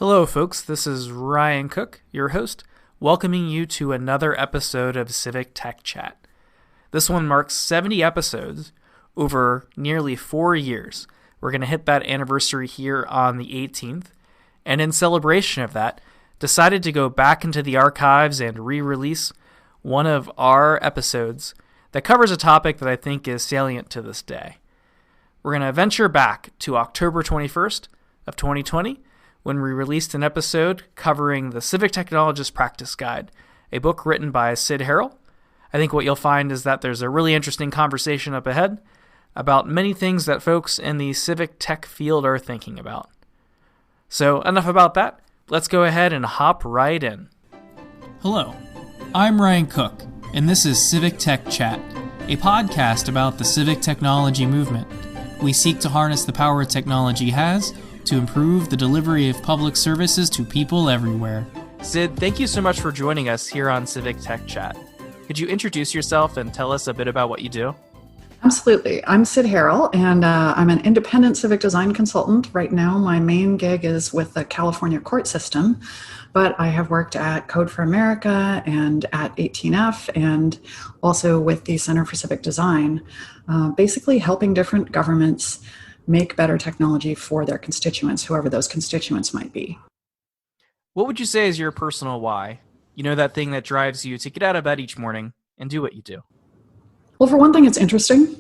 Hello, folks. This is Ryan Cook, your host, welcoming you to another episode of Civic Tech Chat. This one marks 70 episodes over nearly 4 years. We're going to hit that anniversary here on the 18th, and in celebration of that, decided to go back into the archives and re-release one of our episodes that covers a topic that I think is salient to this day. We're going to venture back to October 21st of 2020, when we released an episode covering the Civic Technologist Practice Guide, a book written by Sid Harrell. I think what you'll find is that there's a really interesting conversation up ahead about many things that folks in the civic tech field are thinking about. So enough about that. Let's go ahead and hop right in. Hello, I'm Ryan Cook, and this is Civic Tech Chat, a podcast about the civic technology movement. We seek to harness the power technology has to improve the delivery of public services to people everywhere. Sid, thank you so much for joining us here on Civic Tech Chat. Could you introduce yourself and tell us a bit about what you do? Absolutely. I'm Sid Harrell, and I'm an independent civic design consultant. Right now, my main gig is with the California court system, but I have worked at Code for America and at 18F and also with the Center for Civic Design, basically helping different governments make better technology for their constituents, whoever those constituents might be. What would you say is your personal why? You know, that thing that drives you to get out of bed each morning and do what you do. Well, for one thing, it's interesting.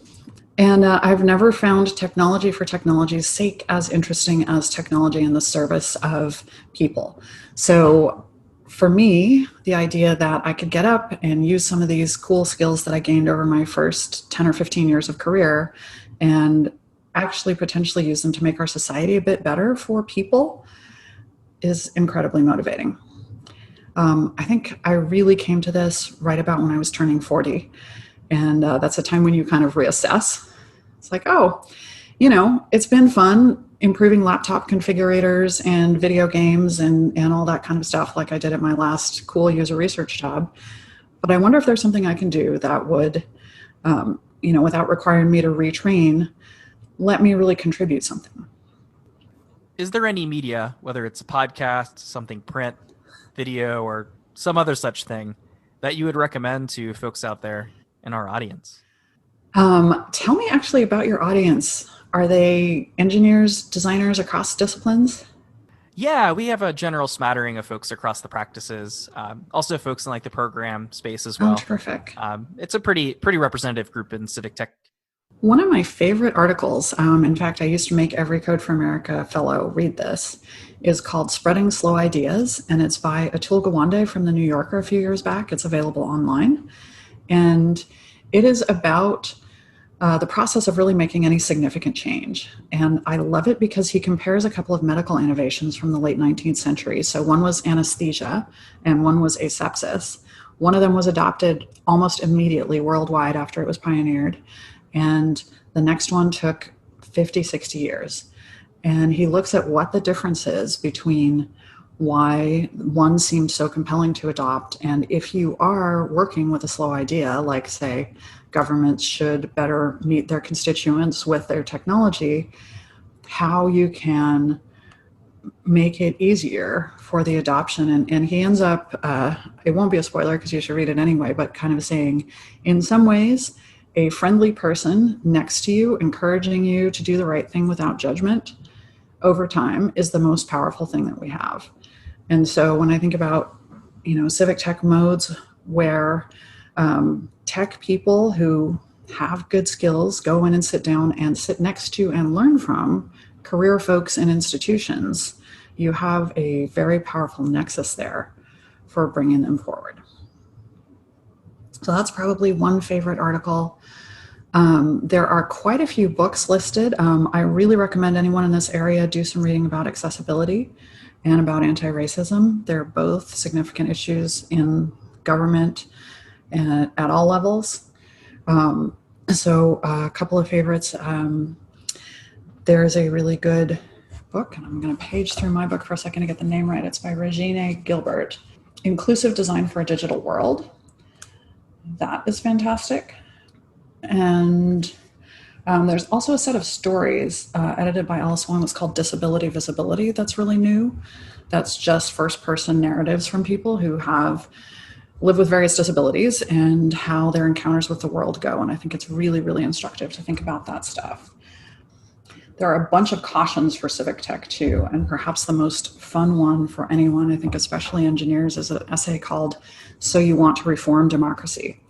And I've never found technology for technology's sake as interesting as technology in the service of people. So for me, the idea that I could get up and use some of these cool skills that I gained over my first 10 or 15 years of career and actually potentially use them to make our society a bit better for people is incredibly motivating. I think I really came to this right about when I was turning 40. And that's a time when you kind of reassess. It's like, oh, it's been fun improving laptop configurators and video games and all that kind of stuff like I did at my last cool user research job. But I wonder if there's something I can do that would, without requiring me to retrain, let me really contribute something. Is there any media, whether it's a podcast, something print, video, or some other such thing, that you would recommend to folks out there in our audience? Tell me actually about your audience. Are they engineers, designers across disciplines? Yeah, we have a general smattering of folks across the practices. Also folks in like the program space as well. Oh, terrific. It's a pretty representative group in civic tech. One of my favorite articles, in fact, I used to make every Code for America fellow read this, is called Spreading Slow Ideas, and it's by Atul Gawande from the New Yorker a few years back. It's available online. And it is about the process of really making any significant change. And I love it because he compares a couple of medical innovations from the late 19th century. So one was anesthesia and one was asepsis. One of them was adopted almost immediately worldwide after it was pioneered. And the next one took 50, 60 years. And he looks at what the difference is between why one seemed so compelling to adopt. And if you are working with a slow idea, like say, governments should better meet their constituents with their technology, how you can make it easier for the adoption. And he ends up, it won't be a spoiler because you should read it anyway, but kind of saying, in some ways, a friendly person next to you, encouraging you to do the right thing without judgment over time is the most powerful thing that we have. And so when I think about, civic tech modes where tech people who have good skills go in and sit down and sit next to and learn from career folks in institutions, you have a very powerful nexus there for bringing them forward. So that's probably one favorite article. There are quite a few books listed. I really recommend anyone in this area do some reading about accessibility and about anti-racism. They're both significant issues in government and at all levels. So a couple of favorites. There's a really good book, and I'm going to page through my book for a second to get the name right. It's by Regina Gilbert, Inclusive Design for a Digital World. That is fantastic. And There's also a set of stories edited by Alice Wong that's called Disability Visibility that's really new. That's just first person narratives from people who have live with various disabilities and how their encounters with the world go. And I think it's really, really instructive to think about that stuff. There are a bunch of cautions for civic tech too, and perhaps the most fun one for anyone, I think especially engineers, is an essay called So You Want to Reform Democracy.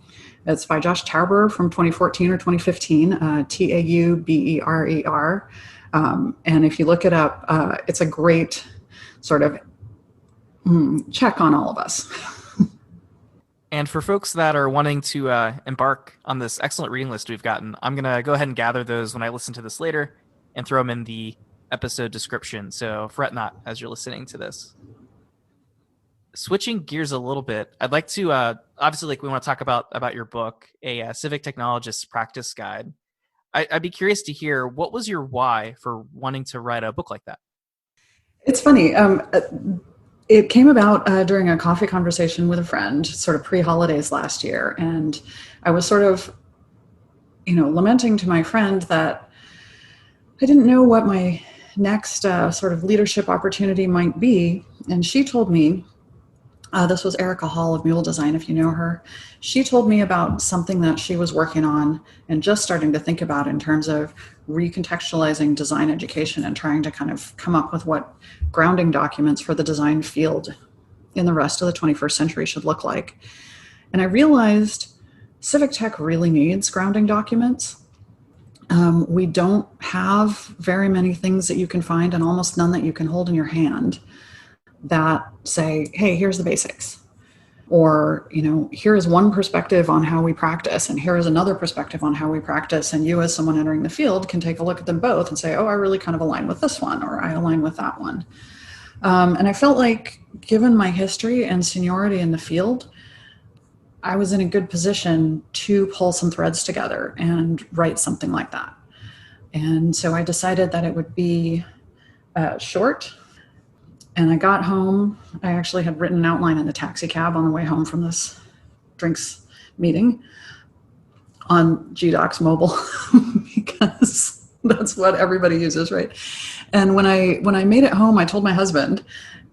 It's by Josh Tauber from 2014 or 2015, Tauberer. And if you look it up, it's a great sort of check on all of us. And for folks that are wanting to embark on this excellent reading list we've gotten, I'm going to go ahead and gather those when I listen to this later and throw them in the episode description. So fret not as you're listening to this. Switching gears a little bit, I'd like to, obviously, like we want to talk about your book, a Civic Technologist Practice Guide. I'd be curious to hear, what was your why for wanting to write a book like that? It's funny. It came about during a coffee conversation with a friend, sort of pre-holidays last year. And I was sort of, lamenting to my friend that I didn't know what my next sort of leadership opportunity might be. And she told me, this was Erica Hall of Mule Design, if you know her. She told me about something that she was working on and just starting to think about in terms of recontextualizing design education and trying to kind of come up with what grounding documents for the design field in the rest of the 21st century should look like. And I realized civic tech really needs grounding documents. We don't have very many things that you can find and almost none that you can hold in your hand that say, hey, here's the basics. Or, here is one perspective on how we practice, and here is another perspective on how we practice. And you, as someone entering the field, can take a look at them both and say, oh, I really kind of align with this one, or I align with that one. And I felt like, given my history and seniority in the field, I was in a good position to pull some threads together and write something like that. And so I decided that it would be short. And I got home. I actually had written an outline in the taxi cab on the way home from this drinks meeting on GDocs mobile because that's what everybody uses, right? And when I made it home, I told my husband,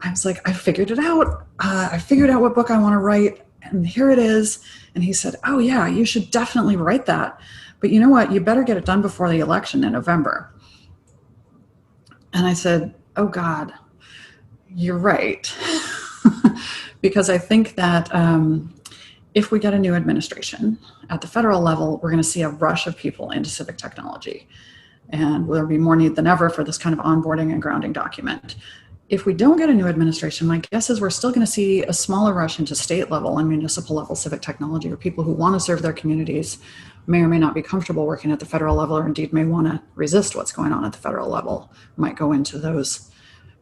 I was like, I figured it out. I figured out what book I want to write, and here it is. And he said, oh yeah, you should definitely write that. But you know what? You better get it done before the election in November. And I said, oh God. You're right. Because I think that if we get a new administration at the federal level, we're going to see a rush of people into civic technology. And there'll be more need than ever for this kind of onboarding and grounding document. If we don't get a new administration, my guess is we're still going to see a smaller rush into state level and municipal level civic technology, where people who want to serve their communities may or may not be comfortable working at the federal level, or indeed may want to resist what's going on at the federal level, might go into those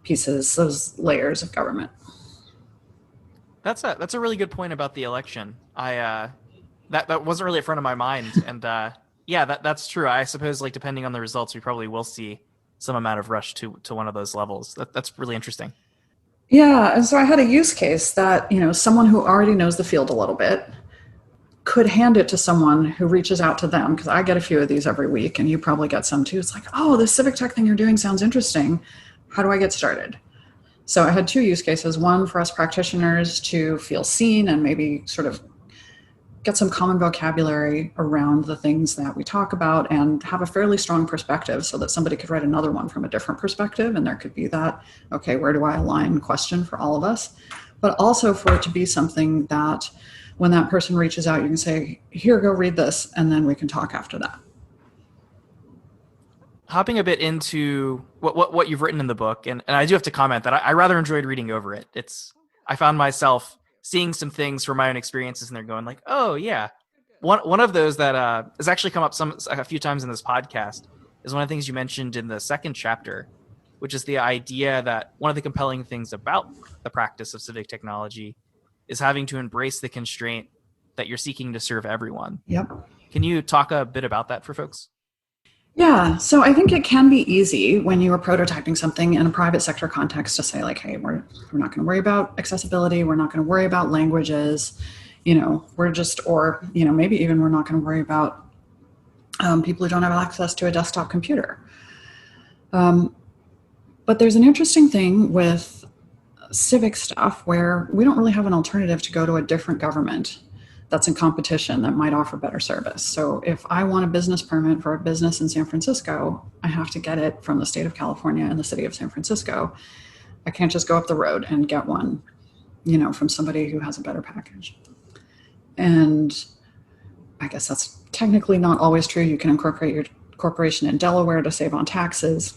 pieces, those layers of government. That's a really good point about the election. That wasn't really a front of my mind, and yeah, that's true. I suppose, like, depending on the results, we probably will see some amount of rush to one of those levels. That's really interesting. Yeah, and so I had a use case that someone who already knows the field a little bit could hand it to someone who reaches out to them, because I get a few of these every week, and you probably get some too. It's like, oh, this civic tech thing you're doing sounds interesting. How do I get started? So I had two use cases. One for us practitioners to feel seen and maybe sort of get some common vocabulary around the things that we talk about and have a fairly strong perspective, so that somebody could write another one from a different perspective. And there could be that, okay, where do I align question for all of us? But also for it to be something that when that person reaches out, you can say, here, go read this, and then we can talk after that. Hopping a bit into what you've written in the book, and I do have to comment that I rather enjoyed reading over it. I found myself seeing some things from my own experiences, and they're going like, oh yeah. One of those that has actually come up a few times in this podcast is one of the things you mentioned in the second chapter, which is the idea that one of the compelling things about the practice of civic technology is having to embrace the constraint that you're seeking to serve everyone. Yep. Can you talk a bit about that for folks? Yeah, so I think it can be easy when you are prototyping something in a private sector context to say, like, hey, we're not going to worry about accessibility. We're not going to worry about languages. We're just, or, maybe even we're not going to worry about people who don't have access to a desktop computer. But there's an interesting thing with civic stuff where we don't really have an alternative to go to a different government that's in competition that might offer better service. So if I want a business permit for a business in San Francisco, I have to get it from the state of California and the city of San Francisco. I can't just go up the road and get one, from somebody who has a better package. And I guess that's technically not always true. You can incorporate your corporation in Delaware to save on taxes.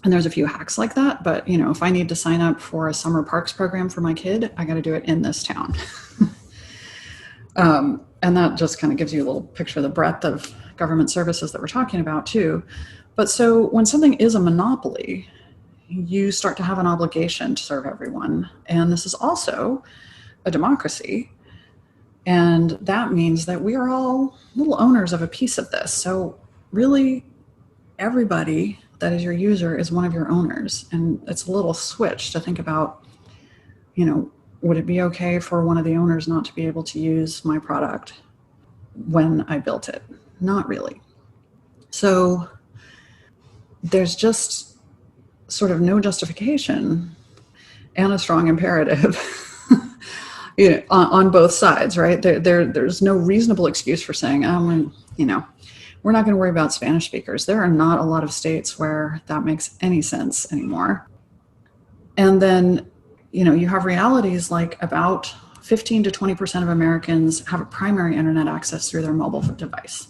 And there's a few hacks like that. But, if I need to sign up for a summer parks program for my kid, I got to do it in this town. And that just kind of gives you a little picture of the breadth of government services that we're talking about too. But so when something is a monopoly, you start to have an obligation to serve everyone. And this is also a democracy. And that means that we are all little owners of a piece of this. So really, everybody that is your user is one of your owners. And it's a little switch to think about, would it be okay for one of the owners not to be able to use my product when I built it? Not really. So there's just sort of no justification and a strong imperative on both sides, right? There's no reasonable excuse for saying, we're not going to worry about Spanish speakers. There are not a lot of states where that makes any sense anymore. And then, you have realities like about 15 to 20% of Americans have a primary internet access through their mobile device.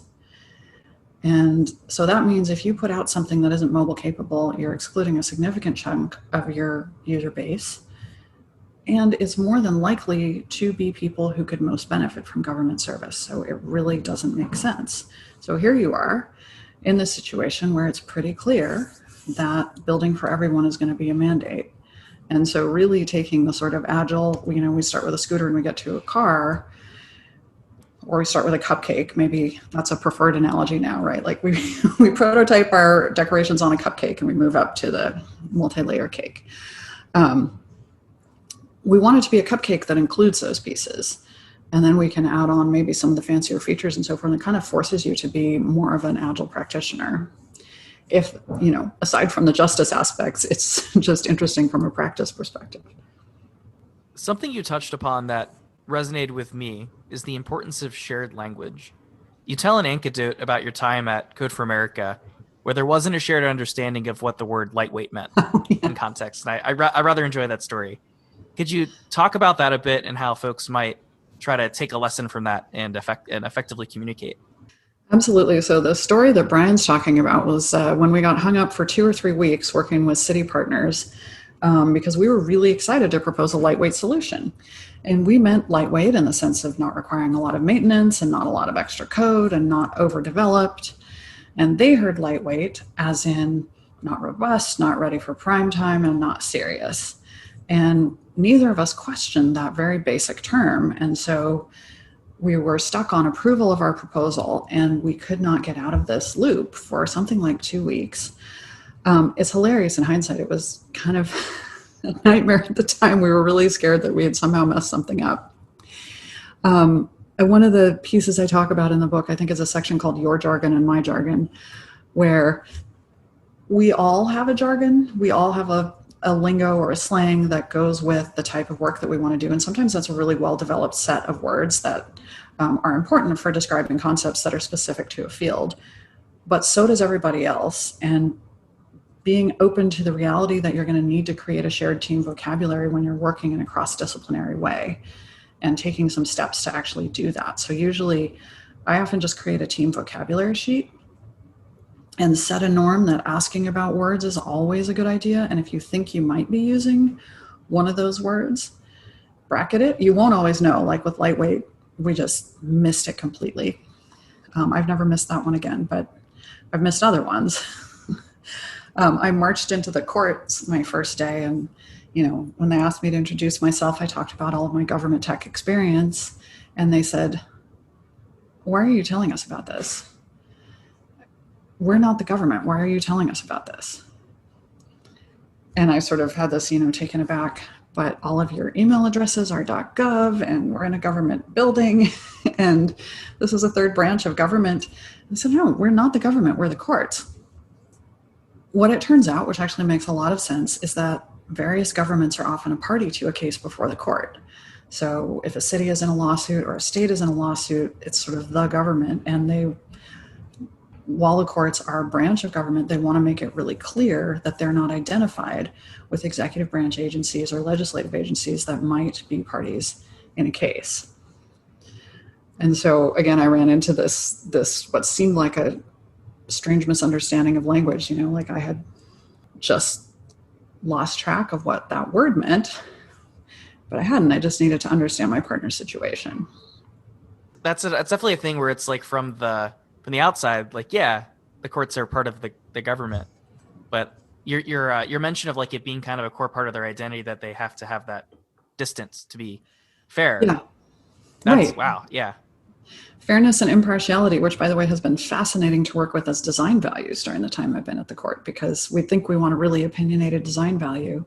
And so that means if you put out something that isn't mobile capable, you're excluding a significant chunk of your user base. And it's more than likely to be people who could most benefit from government service. So it really doesn't make sense. So here you are in this situation where it's pretty clear that building for everyone is going to be a mandate. And so really taking the sort of agile, we start with a scooter and we get to a car, or we start with a cupcake. Maybe that's a preferred analogy now, right? Like we prototype our decorations on a cupcake and we move up to the multi-layer cake. We want it to be a cupcake that includes those pieces. And then we can add on maybe some of the fancier features and so forth. And it kind of forces you to be more of an agile practitioner. If, aside from the justice aspects, it's just interesting from a practice perspective. Something you touched upon that resonated with me is the importance of shared language. You tell an anecdote about your time at Code for America where there wasn't a shared understanding of what the word lightweight meant in context. And I rather enjoy that story. Could you talk about that a bit and how folks might try to take a lesson from that and effectively communicate? Absolutely. So the story that Brian's talking about was when we got hung up for 2 or 3 weeks working with city partners because we were really excited to propose a lightweight solution. And we meant lightweight in the sense of not requiring a lot of maintenance and not a lot of extra code and not overdeveloped. And they heard lightweight as in not robust, not ready for prime time, and not serious. And neither of us questioned that very basic term. And so we were stuck on approval of our proposal, and we could not get out of this loop for something like 2 weeks. It's hilarious in hindsight. It was kind of a nightmare at the time. We were really scared that we had somehow messed something up. And one of the pieces I talk about in the book, I think, is a section called Your Jargon and My Jargon, where we all have a jargon. We all have a lingo or a slang that goes with the type of work that we want to do. And sometimes that's a really well-developed set of words that are important for describing concepts that are specific to a field. But so does everybody else. And being open to the reality that you're going to need to create a shared team vocabulary when you're working in a cross-disciplinary way and taking some steps to actually do that. So usually I often just create a team vocabulary sheet and set a norm that asking about words is always a good idea. And if you think you might be using one of those words, bracket it. You won't always know. Like with lightweight, we just missed it completely. I've never missed that one again, but I've missed other ones. I marched into the courts my first day, and when they asked me to introduce myself, I talked about all of my government tech experience, and they said, "Why are you telling us about this? We're not the government. Why are you telling us about this?" And I sort of had this, taken aback but all of your email addresses are .gov, and we're in a government building, and this is a third branch of government. I said, no, we're not the government, we're the courts. What it turns out, which actually makes a lot of sense, is that various governments are often a party to a case before the court. So if a city is in a lawsuit or a state is in a lawsuit, it's sort of the government, and while the courts are a branch of government, they want to make it really clear that they're not identified with executive branch agencies or legislative agencies that might be parties in a case. And so again, I ran into this what seemed like a strange misunderstanding of language, like I had just lost track of what that word meant, but I hadn't. I just needed to understand my partner's situation. That's definitely a thing where it's like from the outside, like, yeah, the courts are part of the government, but your mention of like it being kind of a core part of their identity that they have to have that distance to be fair. Yeah, That's right. wow. Yeah. Fairness and impartiality, which by the way has been fascinating to work with as design values during the time I've been at the court, because we think we want a really opinionated design value.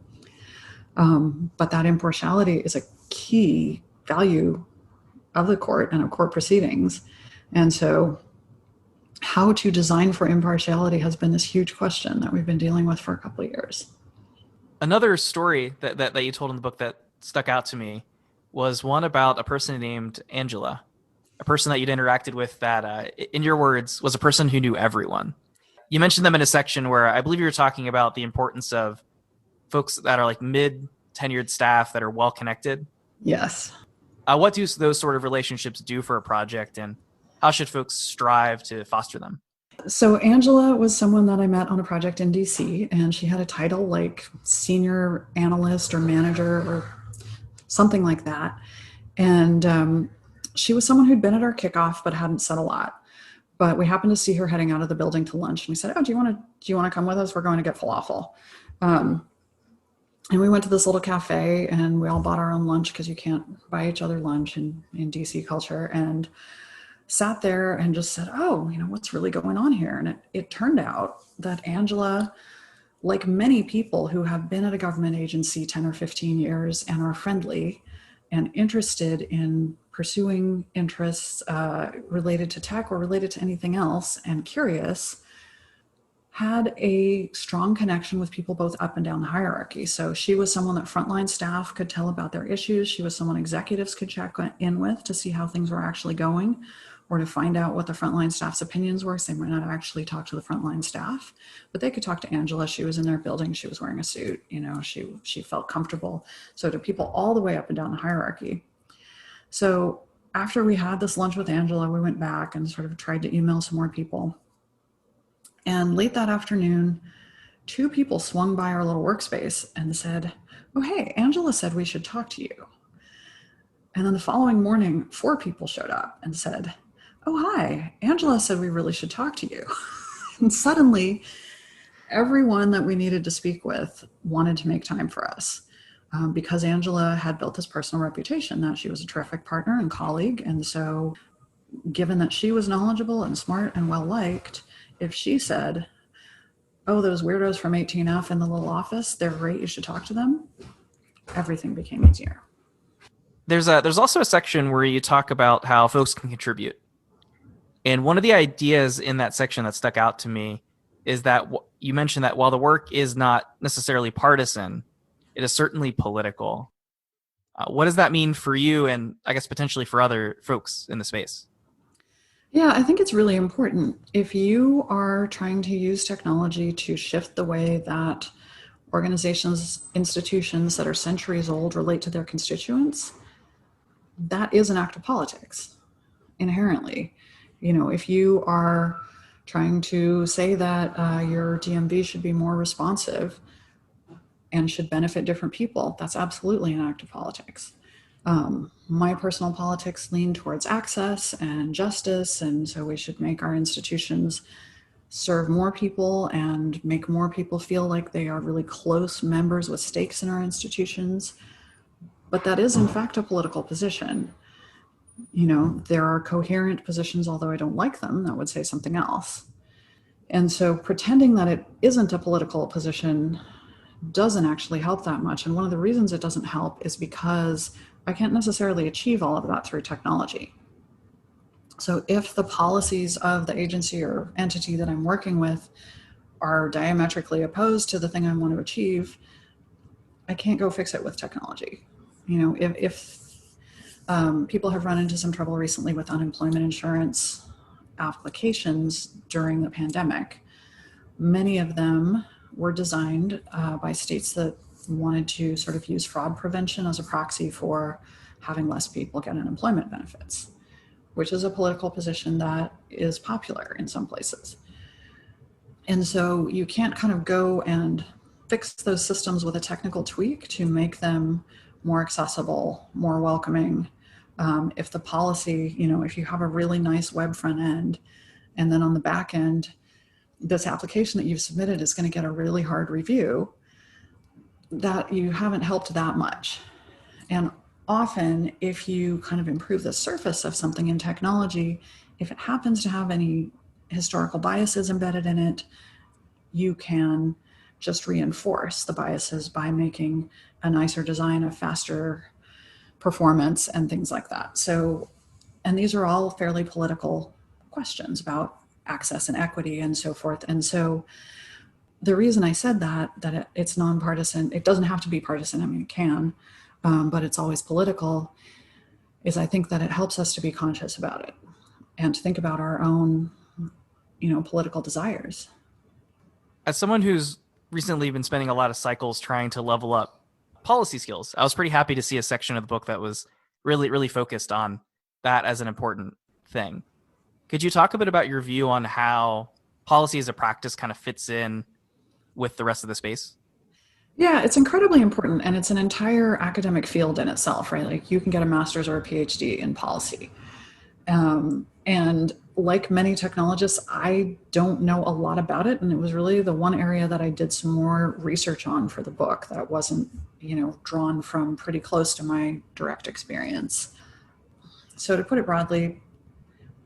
But that impartiality is a key value of the court and of court proceedings. And so how to design for impartiality has been this huge question that we've been dealing with for a couple of years. Another story that you told in the book that stuck out to me was one about a person named Angela, a person that you'd interacted with that, in your words, was a person who knew everyone. You mentioned them in a section where I believe you were talking about the importance of folks that are like mid-tenured staff that are well-connected. Yes. What do those sort of relationships do for a project, and how should folks strive to foster them? So Angela was someone that I met on a project in DC, and she had a title like senior analyst or manager or something like that. And she was someone who'd been at our kickoff but hadn't said a lot. But we happened to see her heading out of the building to lunch, and we said, "Oh, do you want to come with us? We're going to get falafel." And we went to this little cafe, and we all bought our own lunch because you can't buy each other lunch in DC culture, and sat there and just said, "Oh, what's really going on here?" And it turned out that Angela, like many people who have been at a government agency 10 or 15 years and are friendly and interested in pursuing interests related to tech or related to anything else and curious, had a strong connection with people both up and down the hierarchy. So she was someone that frontline staff could tell about their issues. She was someone executives could check in with to see how things were actually going, or to find out what the frontline staff's opinions were. So they might not actually talk to the frontline staff, but they could talk to Angela. She was in their building. She was wearing a suit. She felt comfortable. So to people all the way up and down the hierarchy. So after we had this lunch with Angela, we went back and sort of tried to email some more people. And late that afternoon, 2 people swung by our little workspace and said, "Oh, hey, Angela said we should talk to you." And then the following morning, 4 people showed up and said, "Oh, hi, Angela said we really should talk to you." And suddenly, everyone that we needed to speak with wanted to make time for us, because Angela had built this personal reputation that she was a terrific partner and colleague. And so given that she was knowledgeable and smart and well-liked, if she said, "Oh, those weirdos from 18F in the little office, they're great, you should talk to them," everything became easier. There's also a section where you talk about how folks can contribute. And one of the ideas in that section that stuck out to me is that you mentioned that while the work is not necessarily partisan, it is certainly political. What does that mean for you, and I guess potentially for other folks in the space? Yeah, I think it's really important. If you are trying to use technology to shift the way that organizations, institutions that are centuries old relate to their constituents, that is an act of politics inherently. If you are trying to say that your DMV should be more responsive and should benefit different people, that's absolutely an act of politics. My personal politics lean towards access and justice, and so we should make our institutions serve more people and make more people feel like they are really close members with stakes in our institutions. But that is, in fact, a political position. There are coherent positions, although I don't like them, that would say something else. And so pretending that it isn't a political position doesn't actually help that much. And one of the reasons it doesn't help is because I can't necessarily achieve all of that through technology. So if the policies of the agency or entity that I'm working with are diametrically opposed to the thing I want to achieve, I can't go fix it with technology. If people have run into some trouble recently with unemployment insurance applications during the pandemic, many of them were designed by states that wanted to sort of use fraud prevention as a proxy for having less people get unemployment benefits, which is a political position that is popular in some places. And so you can't kind of go and fix those systems with a technical tweak to make them more accessible, more welcoming. If the policy, if you have a really nice web front end, and then on the back end, this application that you've submitted is going to get a really hard review, that you haven't helped that much. And often, if you kind of improve the surface of something in technology, if it happens to have any historical biases embedded in it, you can just reinforce the biases by making a nicer design, a faster performance, and things like that. So, and these are all fairly political questions about access and equity and so forth. And so the reason I said that it's nonpartisan, it doesn't have to be partisan, I mean, it can, but it's always political, is I think that it helps us to be conscious about it and to think about our own, political desires. As someone who's recently been spending a lot of cycles trying to level up policy skills, I was pretty happy to see a section of the book that was really, really focused on that as an important thing. Could you talk a bit about your view on how policy as a practice kind of fits in with the rest of the space? Yeah, it's incredibly important, and it's an entire academic field in itself, right? Like you can get a master's or a PhD in policy. And like many technologists, I don't know a lot about it. And it was really the one area that I did some more research on for the book that wasn't, drawn from pretty close to my direct experience. So to put it broadly,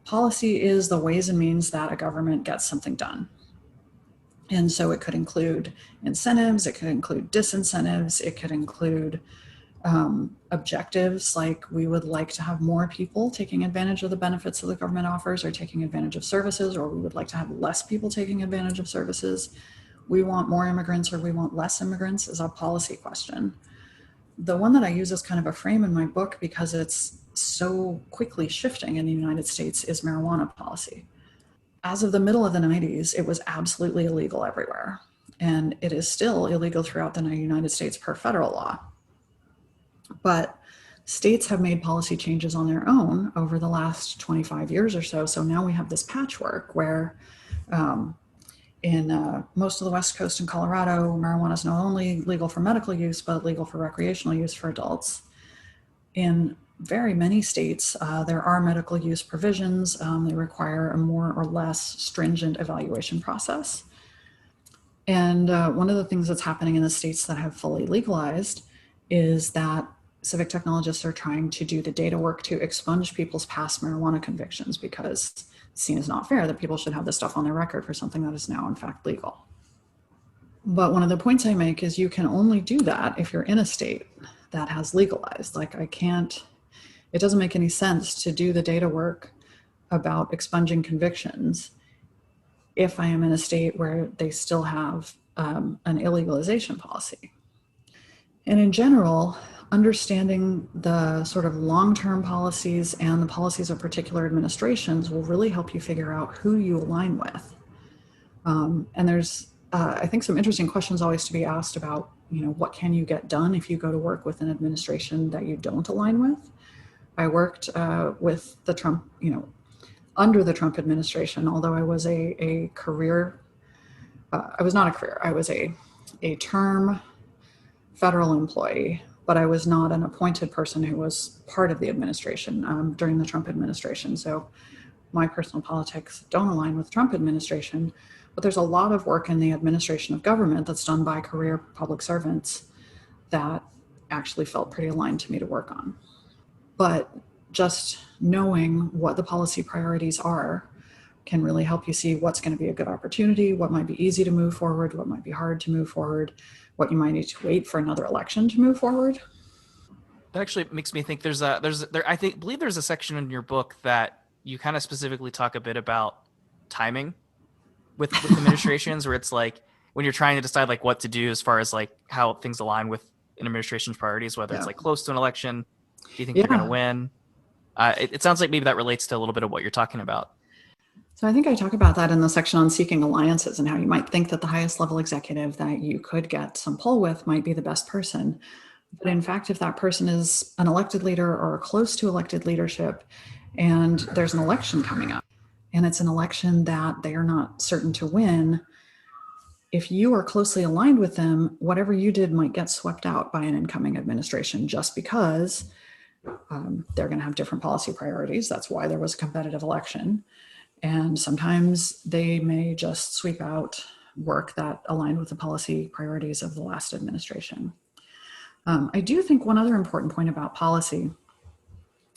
policy is the ways and means that a government gets something done. And so it could include incentives, it could include disincentives, it could include objectives, like we would like to have more people taking advantage of the benefits that the government offers or taking advantage of services, or we would like to have less people taking advantage of services. We want more immigrants or we want less immigrants is a policy question. The one that I use as kind of a frame in my book, because it's so quickly shifting in the United States, is marijuana policy. As of the middle of the 90s, it was absolutely illegal everywhere. And it is still illegal throughout the United States per federal law. But states have made policy changes on their own over the last 25 years or so. So now we have this patchwork where in most of the West Coast in Colorado, marijuana is not only legal for medical use, but legal for recreational use for adults. In very many states, there are medical use provisions. They require a more or less stringent evaluation process. And one of the things that's happening in the states that have fully legalized is that civic technologists are trying to do the data work to expunge people's past marijuana convictions, because it's seen as not fair that people should have this stuff on their record for something that is now in fact legal. But one of the points I make is you can only do that if you're in a state that has legalized. Like it doesn't make any sense to do the data work about expunging convictions if I am in a state where they still have an illegalization policy. And in general, understanding the sort of long-term policies and the policies of particular administrations will really help you figure out who you align with. And there's, I think, some interesting questions always to be asked about, what can you get done if you go to work with an administration that you don't align with? I worked with the Trump, under the Trump administration, although I was a career, I was not a career, I was a term federal employee, but I was not an appointed person who was part of the administration during the Trump administration. So my personal politics don't align with the Trump administration, but there's a lot of work in the administration of government that's done by career public servants that actually felt pretty aligned to me to work on. But just knowing what the policy priorities are can really help you see what's going to be a good opportunity, what might be easy to move forward, what might be hard to move forward, what you might need to wait for another election to move forward. That actually makes me think I think believe there's a section in your book that you kind of specifically talk a bit about timing with administrations where it's like when you're trying to decide like what to do as far as like how things align with an administration's priorities, whether it's Yeah. like close to an election, do you think they're going to Yeah. win? It sounds like maybe that relates to a little bit of what you're talking about. So I think I talk about that in the section on seeking alliances and how you might think that the highest level executive that you could get some pull with might be the best person. But in fact, if that person is an elected leader or close to elected leadership, and there's an election coming up, and it's an election that they are not certain to win, if you are closely aligned with them, whatever you did might get swept out by an incoming administration just because they're going to have different policy priorities. That's why there was a competitive election. And sometimes they may just sweep out work that aligned with the policy priorities of the last administration. I do think one other important point about policy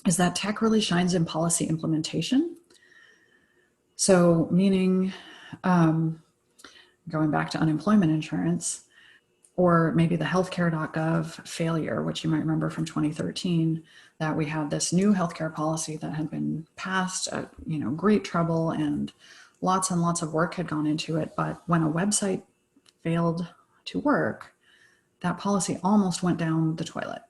is that tech really shines in policy implementation. So, meaning going back to unemployment insurance, or maybe the healthcare.gov failure, which you might remember from 2013, that we had this new healthcare policy that had been passed at great trouble and lots of work had gone into it. But when a website failed to work, that policy almost went down the toilet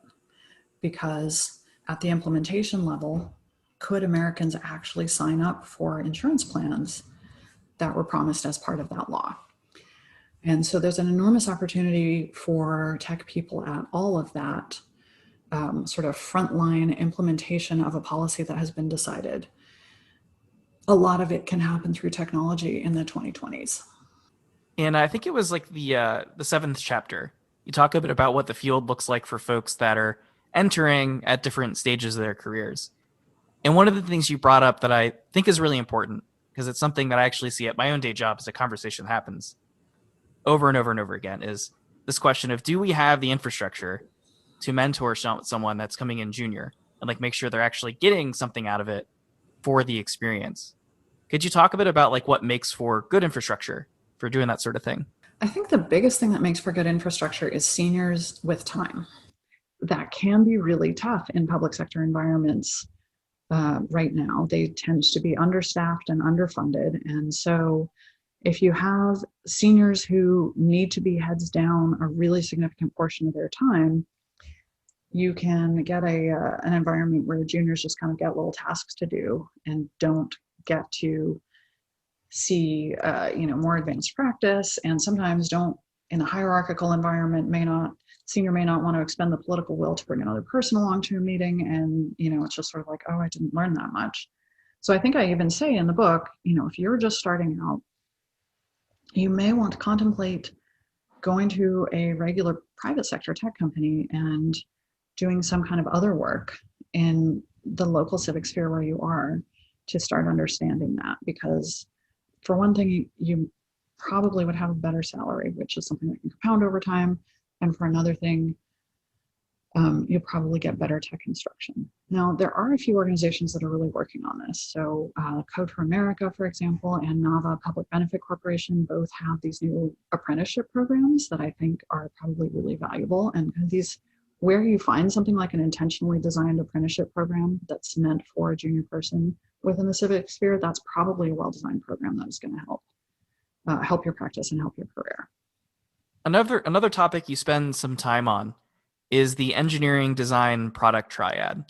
because at the implementation level, could Americans actually sign up for insurance plans that were promised as part of that law? And so there's an enormous opportunity for tech people at all of that sort of frontline implementation of a policy that has been decided. A lot of it can happen through technology in the 2020s. And I think it was like the seventh chapter. You talk a bit about what the field looks like for folks that are entering at different stages of their careers. And one of the things you brought up that I think is really important, because it's something that I actually see at my own day job as a conversation that happens over and over and over again, is this question of do we have the infrastructure to mentor someone that's coming in junior and like make sure they're actually getting something out of it for the experience? Could you talk a bit about like what makes for good infrastructure for doing that sort of thing? I think the biggest thing that makes for good infrastructure is seniors with time. That can be really tough in public sector environments right now. They tend to be understaffed and underfunded. And so if you have seniors who need to be heads down a really significant portion of their time, you can get an environment where juniors just kind of get little tasks to do and don't get to see more advanced practice, and sometimes don't, in a hierarchical environment, senior may not want to expend the political will to bring another person along to a meeting, and it's just sort of like, oh, I didn't learn that much. So I think I even say in the book, if you're just starting out, you may want to contemplate going to a regular private sector tech company and doing some kind of other work in the local civic sphere where you are to start understanding that. Because for one thing, you probably would have a better salary, which is something that can compound over time. And for another thing, you'll probably get better tech instruction. Now, there are a few organizations that are really working on this. So Code for America, for example, and NAVA Public Benefit Corporation both have these new apprenticeship programs that I think are probably really valuable. And where you find something like an intentionally designed apprenticeship program that's meant for a junior person within the civic sphere, that's probably a well-designed program that is going to help your practice and help your career. Another topic you spend some time on is the engineering design product triad.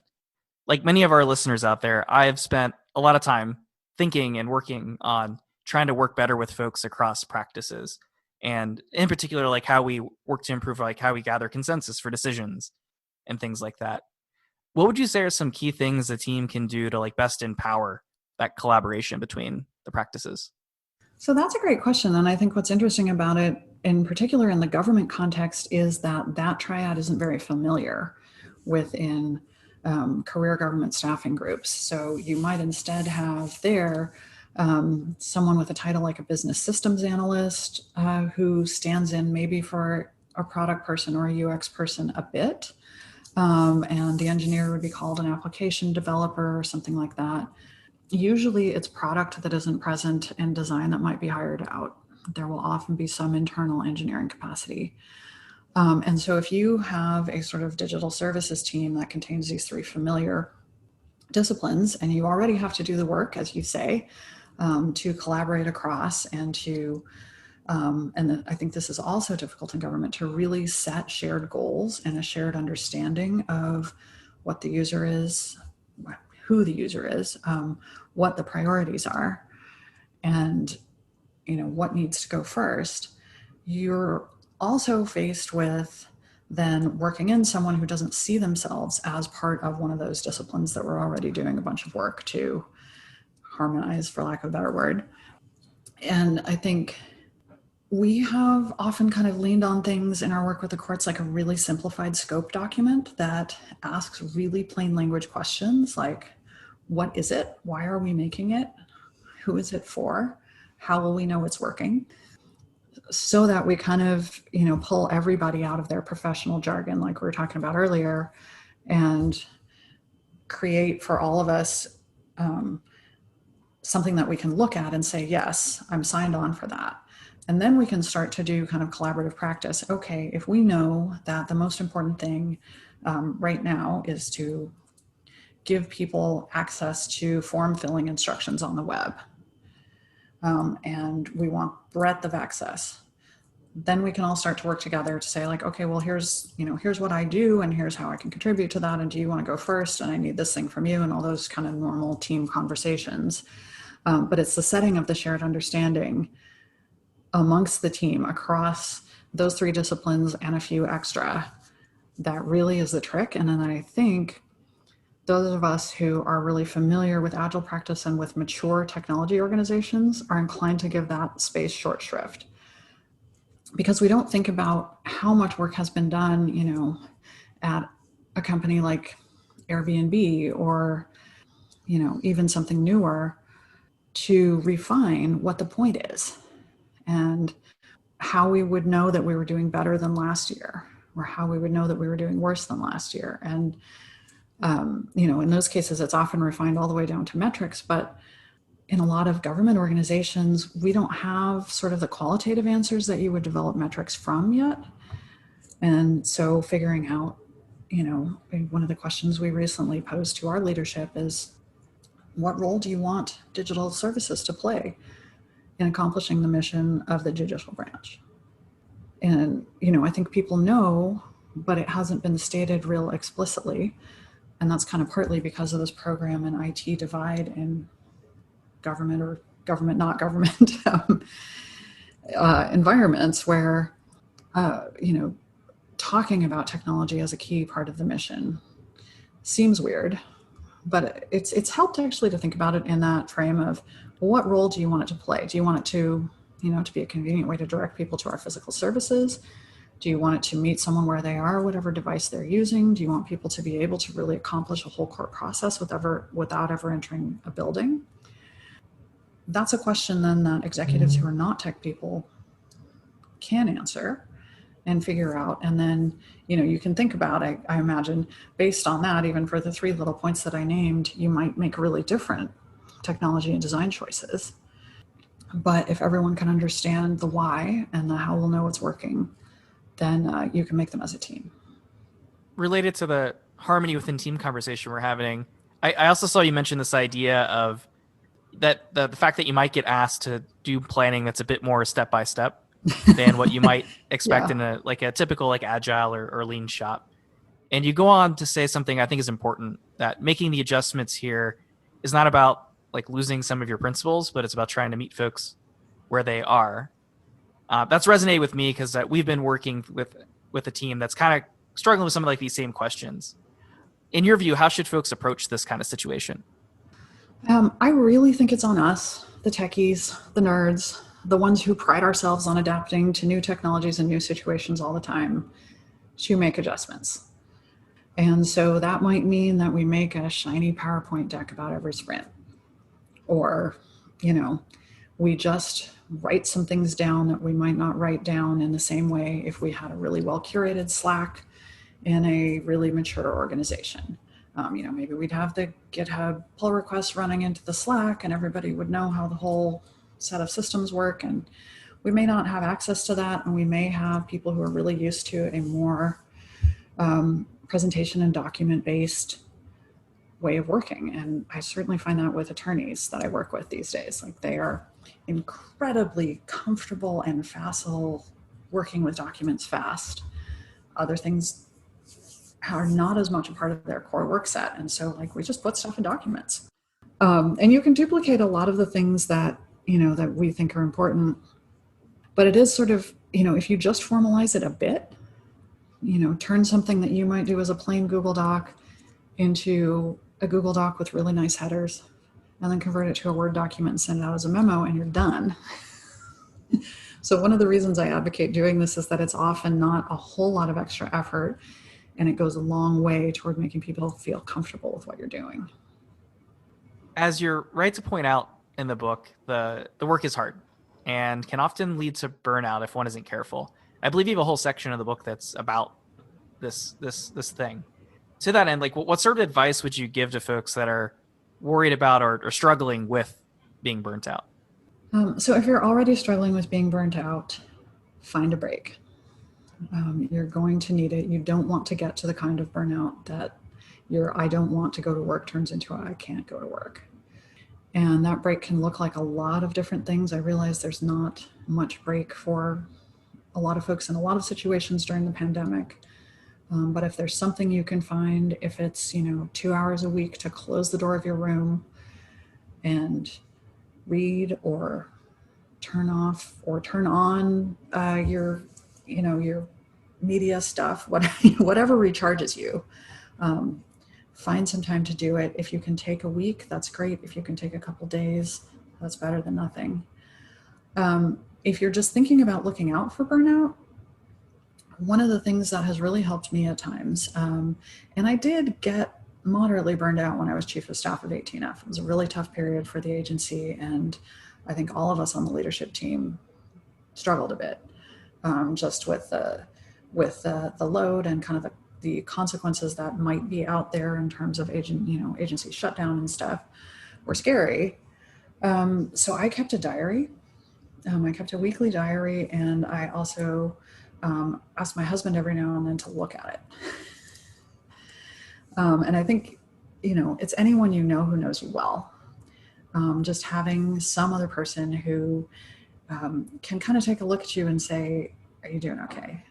Like many of our listeners out there, I've spent a lot of time thinking and working on trying to work better with folks across practices. And in particular, like how we work to improve, like how we gather consensus for decisions and things like that. What would you say are some key things the team can do to like best empower that collaboration between the practices? So that's a great question. And I think what's interesting about it, in particular in the government context, is that triad isn't very familiar within career government staffing groups. So you might instead have there someone with a title like a business systems analyst who stands in maybe for a product person or a UX person a bit. And the engineer would be called an application developer or something like that. Usually it's product that isn't present and design that might be hired out. There will often be some internal engineering capacity. And so if you have a sort of digital services team that contains these three familiar disciplines, and you already have to do the work, as you say, to collaborate across and to I think this is also difficult in government, to really set shared goals and a shared understanding of what the user is, who the user is, what the priorities are, and what needs to go first. You're also faced with then working in someone who doesn't see themselves as part of one of those disciplines that we're already doing a bunch of work to harmonize, for lack of a better word. And I think we have often kind of leaned on things in our work with the courts, like a really simplified scope document that asks really plain language questions like, what is it? Why are we making it? Who is it for? How will we know it's working? So that we kind of, pull everybody out of their professional jargon, like we were talking about earlier, and create for all of us something that we can look at and say, yes, I'm signed on for that. And then we can start to do kind of collaborative practice. Okay, if we know that the most important thing right now is to give people access to form filling instructions on the web, and we want breadth of access, then we can all start to work together to say, like, okay, well, here's what I do and here's how I can contribute to that. And do you want to go first? And I need this thing from you, and all those kind of normal team conversations. But it's the setting of the shared understanding amongst the team across those three disciplines and a few extra that really is the trick. And then I think those of us who are really familiar with agile practice and with mature technology organizations are inclined to give that space short shrift, because we don't think about how much work has been done, at a company like Airbnb or, even something newer, to refine what the point is and how we would know that we were doing better than last year, or how we would know that we were doing worse than last year. And, in those cases, it's often refined all the way down to metrics. But in a lot of government organizations, we don't have sort of the qualitative answers that you would develop metrics from yet. And so figuring out, one of the questions we recently posed to our leadership is, what role do you want digital services to play in accomplishing the mission of the judicial branch? And, I think people know, but it hasn't been stated real explicitly. And that's kind of partly because of this program and IT divide in government or government, not government environments where, talking about technology as a key part of the mission seems weird. But it's helped actually to think about it in that frame of, well, what role do you want it to play? Do you want it to, to be a convenient way to direct people to our physical services? Do you want it to meet someone where they are, whatever device they're using? Do you want people to be able to really accomplish a whole court process without ever entering a building? That's a question then that executives who are not tech people can answer and figure out. And then, you can think about, I imagine, based on that, even for the three little points that I named, you might make really different technology and design choices. But if everyone can understand the why and the how will know it's working, then you can make them as a team. Related to the harmony within team conversation we're having, I also saw you mention this idea of that the fact that you might get asked to do planning that's a bit more step by step than what you might expect in a typical agile or lean shop. And you go on to say something I think is important, that making the adjustments here is not about losing some of your principles, but it's about trying to meet folks where they are. That's resonated with me because we've been working with a team that's kind of struggling with some of these same questions. In your view, how should folks approach this kind of situation? I really think it's on us, the techies, the nerds, the ones who pride ourselves on adapting to new technologies and new situations all the time, to make adjustments. And so that might mean that we make a shiny PowerPoint deck about every sprint. Or, we just write some things down that we might not write down in the same way if we had a really well curated Slack in a really mature organization. Maybe we'd have the GitHub pull requests running into the Slack and everybody would know how the whole set of systems work. And we may not have access to that. And we may have people who are really used to a more presentation and document based way of working. And I certainly find that with attorneys that I work with these days. Like, they are incredibly comfortable and facile working with documents fast. Other things are not as much a part of their core work set. And so, like, we just put stuff in documents. And you can duplicate a lot of the things that, that we think are important. But it is sort of, if you just formalize it a bit, turn something that you might do as a plain Google Doc into a Google Doc with really nice headers, and then convert it to a Word document and send it out as a memo, and you're done. So one of the reasons I advocate doing this is that it's often not a whole lot of extra effort, and it goes a long way toward making people feel comfortable with what you're doing. As you're right to point out in the book, the work is hard and can often lead to burnout if one isn't careful. I believe you have a whole section of the book that's about this thing. To that end, like, what sort of advice would you give to folks that are worried about or struggling with being burnt out? So if you're already struggling with being burnt out, find a break. You're going to need it. You don't want to get to the kind of burnout that your I don't want to go to work turns into I can't go to work. And that break can look like a lot of different things. I realize there's not much break for a lot of folks in a lot of situations during the pandemic. But if there's something you can find, if it's, 2 hours a week to close the door of your room and read or turn off or turn on your media stuff, whatever recharges you, find some time to do it. If you can take a week, that's great. If you can take a couple days, that's better than nothing. If you're just thinking about looking out for burnout, one of the things that has really helped me at times, and I did get moderately burned out when I was chief of staff of 18F. It was a really tough period for the agency, and I think all of us on the leadership team struggled a bit, just with the load and kind of the consequences that might be out there in terms of agency shutdown and stuff were scary. So I kept a diary. I kept a weekly diary, and I also asked my husband every now and then to look at it. And I think, it's anyone who knows you well. Just having some other person who can kind of take a look at you and say, are you doing okay?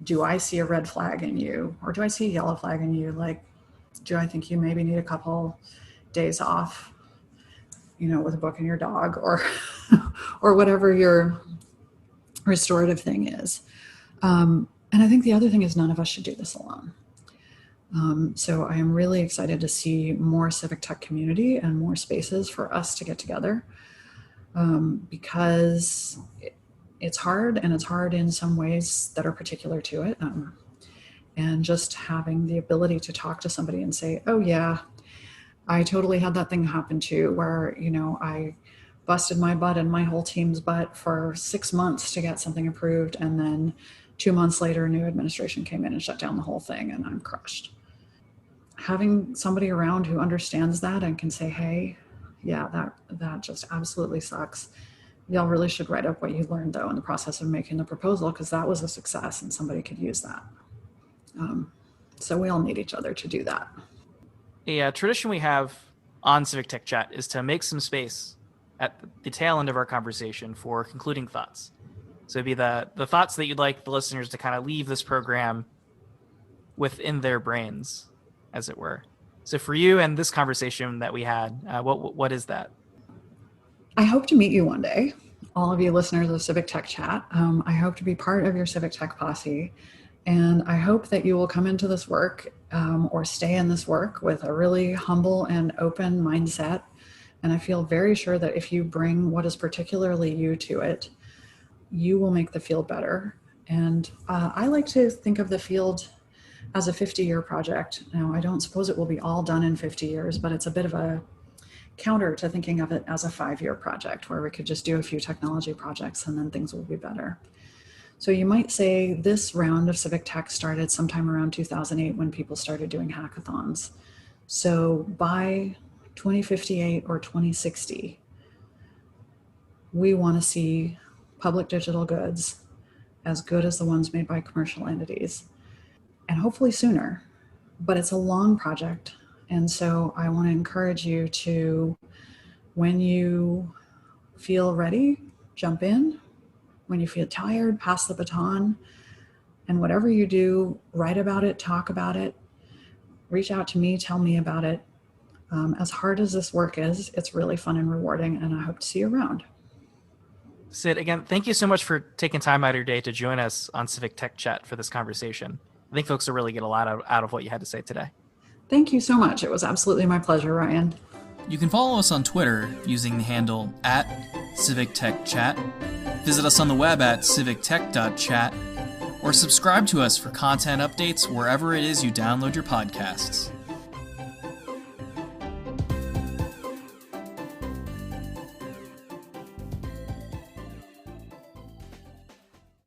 Do I see a red flag in you? Or do I see a yellow flag in you? Like, do I think you maybe need a couple days off, with a book and your dog, or or whatever your restorative thing is. And I think the other thing is none of us should do this alone. So I am really excited to see more civic tech community and more spaces for us to get together, because it's hard, and it's hard in some ways that are particular to it. And just having the ability to talk to somebody and say, oh yeah, I totally had that thing happen too, where, I busted my butt and my whole team's butt for 6 months to get something approved. And then 2 months later, a new administration came in and shut down the whole thing, and I'm crushed. Having somebody around who understands that and can say, hey, yeah, that just absolutely sucks. Y'all really should write up what you learned, though, in the process of making the proposal, because that was a success and somebody could use that. So we all need each other to do that. A tradition we have on Civic Tech Chat is to make some space at the tail end of our conversation for concluding thoughts. So it'd be the thoughts that you'd like the listeners to kind of leave this program within their brains, as it were. So for you and this conversation that we had, what is that? I hope to meet you one day, all of you listeners of Civic Tech Chat. I hope to be part of your Civic Tech posse. And I hope that you will come into this work or stay in this work with a really humble and open mindset. And I feel very sure that if you bring what is particularly you to it, you will make the field better. And I like to think of the field as a 50-year project. Now, I don't suppose it will be all done in 50 years, but it's a bit of a counter to thinking of it as a 5-year project where we could just do a few technology projects and then things will be better. So you might say this round of Civic Tech started sometime around 2008 when people started doing hackathons. So by 2058 or 2060, we want to see public digital goods as good as the ones made by commercial entities, and hopefully sooner. But it's a long project. And so I want to encourage you to, when you feel ready, jump in. When you feel tired, pass the baton. And whatever you do, write about it, talk about it, reach out to me, tell me about it. As hard as this work is, it's really fun and rewarding, and I hope to see you around. Sid, again, thank you so much for taking time out of your day to join us on Civic Tech Chat for this conversation. I think folks will really get a lot out of what you had to say today. Thank you so much. It was absolutely my pleasure, Ryan. You can follow us on Twitter using the handle @CivicTechChat. Visit us on the web at civictech.chat, or subscribe to us for content updates wherever it is you download your podcasts.